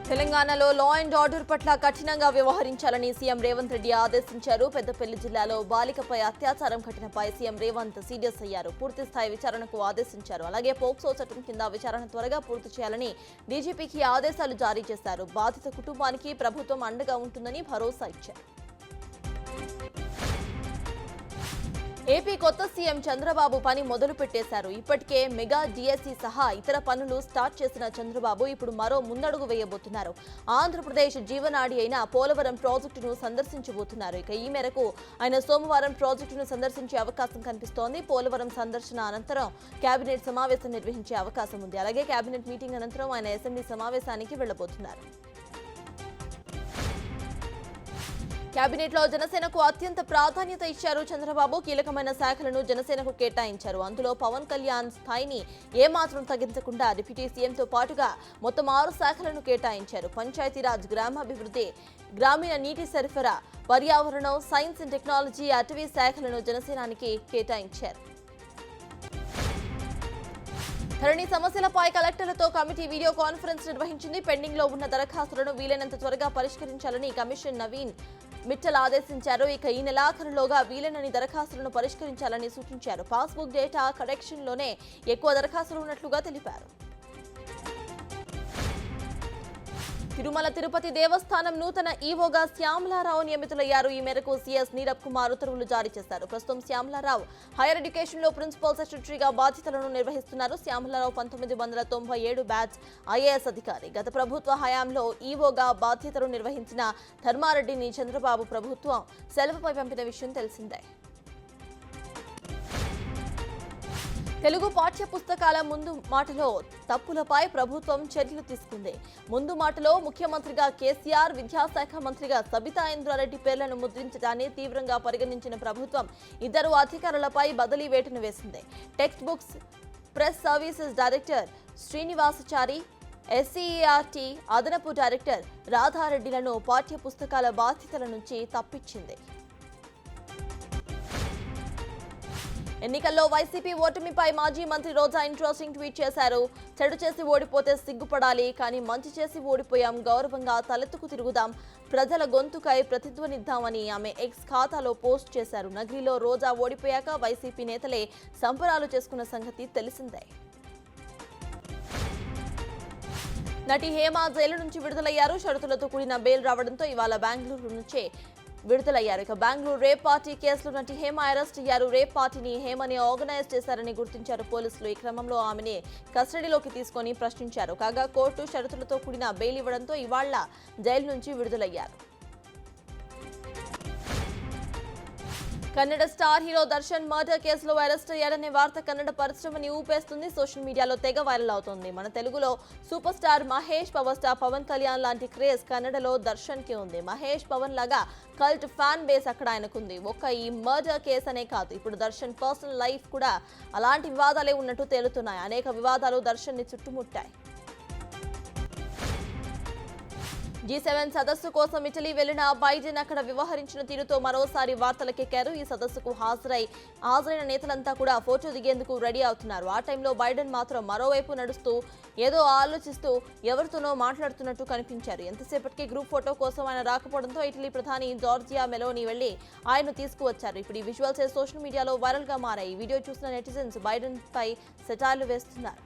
తెలంగాణలో law and order పట్ల కఠినంగా వ్యవహరించాలని సీఎం రేవంత్ రెడ్డి ఆదేశించారు. పెద్దపల్లి జిల్లాలో బాలికపై అత్యాచారం ఘటనపై సీఎం రేవంత్ సీరియస్ అయ్యారు. పూర్తి స్థాయి విచారణకు ఆదేశించారు. అలాగే పోక్సో చట్టం కింద విచారణ త్వరగా పూర్తి చేయాలని డీజీపీకి ఆదేశాలు జారీ చేశారు. బాధిత కుటుంబానికి ప్రభుత్వం అండగా ఉంటుందని భరోసా ఇచ్చారు. ఏపీ కొత్త సీఎం చంద్రబాబు పని మొదలు పెట్టేశారు. ఇప్పటికే మెగా డిఎస్సి సహా ఇతర పనులు స్టార్ట్ చేసిన చంద్రబాబు ఇప్పుడు మరో ముందడుగు వేయబోతున్నారు. ఆంధ్రప్రదేశ్ జీవనాడి అయిన పోలవరం ప్రాజెక్టును సందర్శించబోతున్నారు. ఇక ఈ మేరకు ఆయన సోమవారం ప్రాజెక్టును సందర్శించే అవకాశం కనిపిస్తోంది. పోలవరం సందర్శన అనంతరం కేబినెట్ సమావేశం నిర్వహించే అవకాశం ఉంది. అలాగే కేబినెట్ మీటింగ్ అనంతరం ఆయన అసెంబ్లీ సమావేశానికి వెళ్లబోతున్నారు. కేబినెట్ లో జనసేనకు అత్యంత ప్రాధాన్యత ఇచ్చారు చంద్రబాబు. కీలకమైన శాఖలను జనసేనకు కేటాయించారు. అందులో పవన్ కళ్యాణ్ స్థాయిని ఏమాత్రం తగ్గించకుండా డిప్యూటీ సీఎంతో పాటుగా మొత్తం 6 శాఖలను కేటాయించారు. పంచాయతీరాజ్, గ్రామాభివృద్ధి, గ్రామీణ నీటి సరఫరా, పర్యావరణం, సైన్స్ అండ్ టెక్నాలజీ, అటవీ శాఖలను జనసేనానికి కేటాయించారు. ధరణి సమస్యలపై కలెక్టర్లతో కమిటీ వీడియో కాన్ఫరెన్స్ నిర్వహించింది. పెండింగ్ లో ఉన్న దరఖాస్తులను వీలైనంత త్వరగా పరిష్కరించాలని కమిషన్ నవీన్ మిట్టల్ ఆదేశించారు. ఇక ఈ నెలాఖరులోగా వీలైనన్ని దరఖాస్తులను పరిష్కరించాలని సూచించారు. పాస్బుక్ డేటా కరెక్షన్ లోనే ఎక్కువ దరఖాస్తులు ఉన్నట్లుగా తెలిపారు. తిరుమల తిరుపతి దేవస్థానం నూతన ఈవోగా శ్యామలారావు నియమితులయ్యారు. ఈ మేరకు సీఎస్ నీరబ్ కుమార్ ఉత్తర్వులు జారీ చేశారు. ప్రస్తుతం శ్యామలారావు హైయర్ ఎడ్యుకేషన్ లో ప్రిన్సిపల్ సెక్రటరీగా బాధ్యతలను నిర్వహిస్తున్నారు. శ్యామలారావు 1997 బ్యాచ్ ఐఏఎస్ అధికారి. గత ప్రభుత్వ హయాంలో ఈవోగా బాధ్యతలు నిర్వహించిన ధర్మారెడ్డిని చంద్రబాబు ప్రభుత్వం సెలవుపై పంపిన విషయం తెలిసిందే. తెలుగు పాఠ్య పుస్తకాల ముందు మాటలో తప్పులపై ప్రభుత్వం చర్యలు తీసుకుంది. ముందు మాటలో ముఖ్యమంత్రిగా కేసీఆర్, విద్యాశాఖ మంత్రిగా సబితా ఇంద్రారెడ్డి పేర్లను ముద్రించడాన్ని తీవ్రంగా పరిగణించిన ప్రభుత్వం 2 అధికారులపై బదిలీ వేటును వేసింది. Text books press services director Srinivasachari, SCERT అదనపు డైరెక్టర్ రాధారెడ్డిలను పాఠ్య పుస్తకాల బాధ్యతల నుంచి తప్పించింది. ఎన్నికల్లో వైసీపీ ఓటమిపై మాజీ మంత్రి రోజా ఇంట్రెస్టింగ్ ట్వీట్ చేశారు. చెడు చేసి ఓడిపోతే సిగ్గుపడాలి, కానీ మంచి చేసి ఓడిపోయాం, గౌరవంగా తలెత్తుకు తిరుగుదాం, ప్రజల గొంతుకై ప్రతిధ్వనిద్దామని ఆమె ఎక్స్ ఖాతాలో పోస్ట్ చేశారు. నగరిలో రోజా ఓడిపోయాక వైసీపీ నేతలే సంబరాలు చేసుకున్న సంగతి తెలిసిందే. నటి హేమ జైలు నుంచి విడుదలయ్యారు. షరతులతో కూడిన బెయిల్ రావడంతో ఇవాళ బెంగళూరు నుంచే విడుదలయ్యారు. ఇక బెంగళూరు రేప్ పార్టీ కేసులో నటి హేమ అరెస్ట్ అయ్యారు. రేప్ పార్టీని హేమని ఆర్గనైజ్ చేశారని గుర్తించారు పోలీసులు. ఈ క్రమంలో ఆమెని కస్టడీలోకి తీసుకొని ప్రశ్నించారు. కాగా కోర్టు షరతులతో కూడిన బెయిల్ ఇవ్వడంతో ఇవాళ జైలు నుంచి విడుదలయ్యారు. Kannada star hero Darshan murder కేసులో అరెస్ట్ అయ్యాడనే వార్త కన్నడ పరిశ్రమని ఊపేస్తుంది. సోషల్ మీడియాలో తెగ వైరల్ అవుతోంది. మన తెలుగులో super star Mahesh, power star Pawan Kalyan లాంటి క్రేజ్ కన్నడలో దర్శన్ కి ఉంది. మహేష్, పవన్ లాగా కల్ట్ ఫ్యాన్ బేస్ అక్కడ ఆయనకుంది. ఒక్క ఈ మర్డర్ కేసు అనే కాదు, ఇప్పుడు దర్శన్ పర్సనల్ లైఫ్ కూడా అలాంటి వివాదాలే ఉన్నట్టు తేలుతున్నాయి. అనేక వివాదాలు దర్శన్ ని చుట్టుముట్టాయి. G7 సదస్సు కోసం ఇటలీ వెళ్లిన బైడెన్ అక్కడ వ్యవహరించిన తీరుతో మరోసారి వార్తలకెక్కారు. ఈ సదస్సుకు హాజరైన నేతలంతా కూడా ఫోటో దిగేందుకు రెడీ అవుతున్నారు. ఆ టైంలో బైడెన్ మాత్రం మరోవైపు నడుస్తూ ఏదో ఆలోచిస్తూ ఎవరితోనో మాట్లాడుతున్నట్టు కనిపించారు. ఎంతసేపటికి గ్రూప్ ఫోటో కోసం ఆయన రాకపోవడంతో ఇటలీ ప్రధాని జార్జియా మెలోని వెళ్లి ఆయన్ను తీసుకువచ్చారు. ఇప్పుడు ఈ విజువల్స్ సోషల్ మీడియాలో వైరల్ గా మారాయి. ఈ వీడియో చూసిన నెటిజన్స్ బైడెన్ పై సెటైర్లు వేస్తున్నారు.